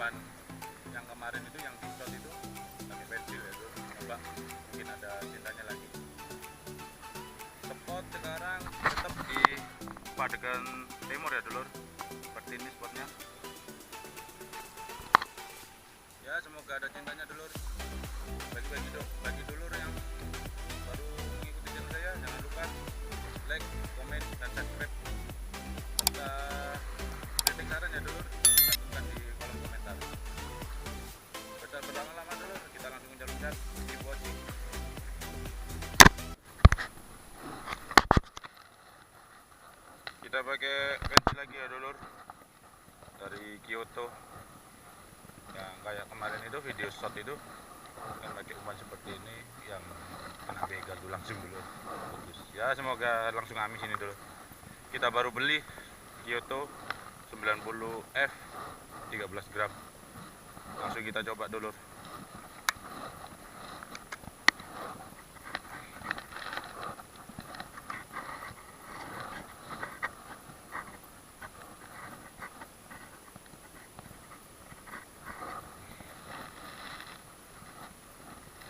ban yang kemarin itu yang di shot itu pakai pensil ya itu, coba mungkin ada tintanya lagi. Spot sekarang tetap di Padegan Timur ya dulur, seperti ini spotnya ya. Semoga ada cintanya dulur. Bagi dulur yang baru mengikuti channel saya, jangan lupa like, komen, dan subscribe serta kritik saran ya dulur, cantumkan di kolom komentar. Berlama-lama dulur, kita langsung loncat-loncat. Keep watching. Kita pakai pensil lagi ya dulur, dari Kyoto yang kayak kemarin itu video shot itu kan pakai umpan seperti ini, yang kena begal tuh langsung dulu putus ya. Semoga langsung amis ini dulu. Kita baru beli Kyoto 90F 13 gram, langsung kita coba dulu.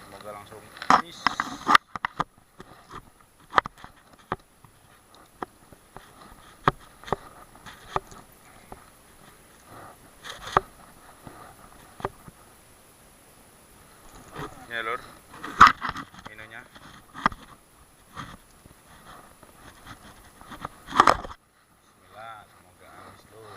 Semoga langsung amis. Ya lur, ininya bismillah, semoga amis lur.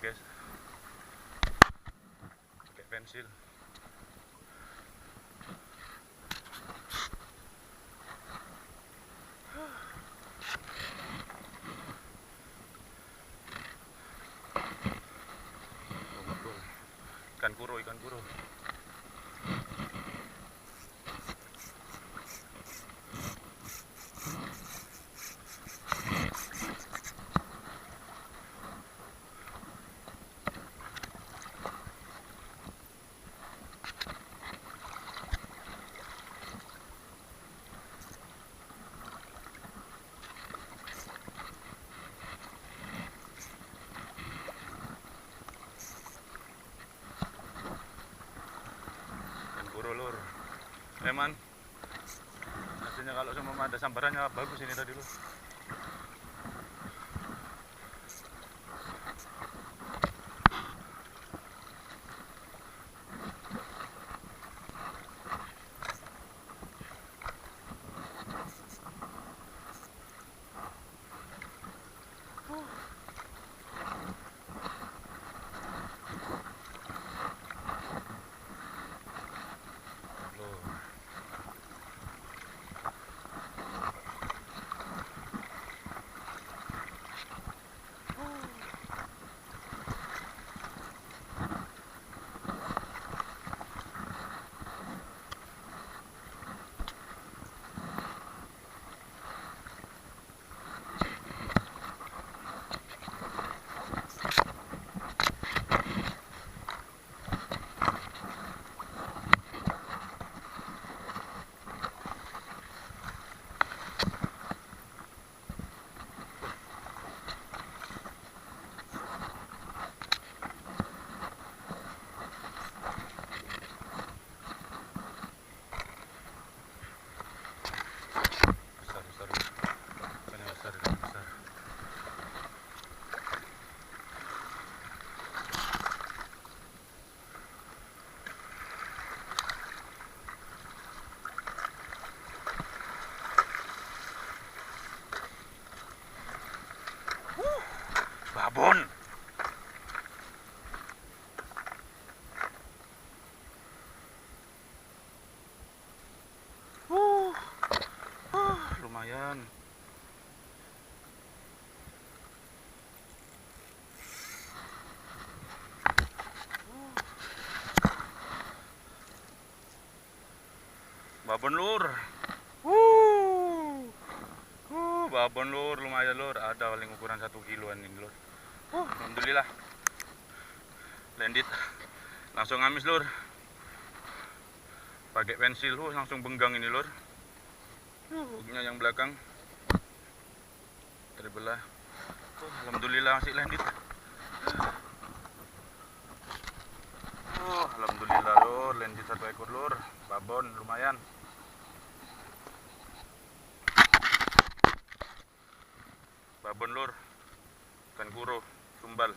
Guys, pakai pensil. Ikan kuro. Lur, Eman, hasilnya kalau semua ada sambarannya bagus ini tadi lur. lumayan. Babon lur. Babon lur, lumayan lur. Ada paling ukuran 1 kiloan ini lur. Alhamdulillah. Landit. Langsung ngamis lur. Pakai pensil, langsung benggang ini lur. Hooknya yang belakang terbelah. Alhamdulillah masih landit. Alhamdulillah lur, landit 1 ekor lur. Babon lumayan. Babon lur, ikan kuro, sumbal.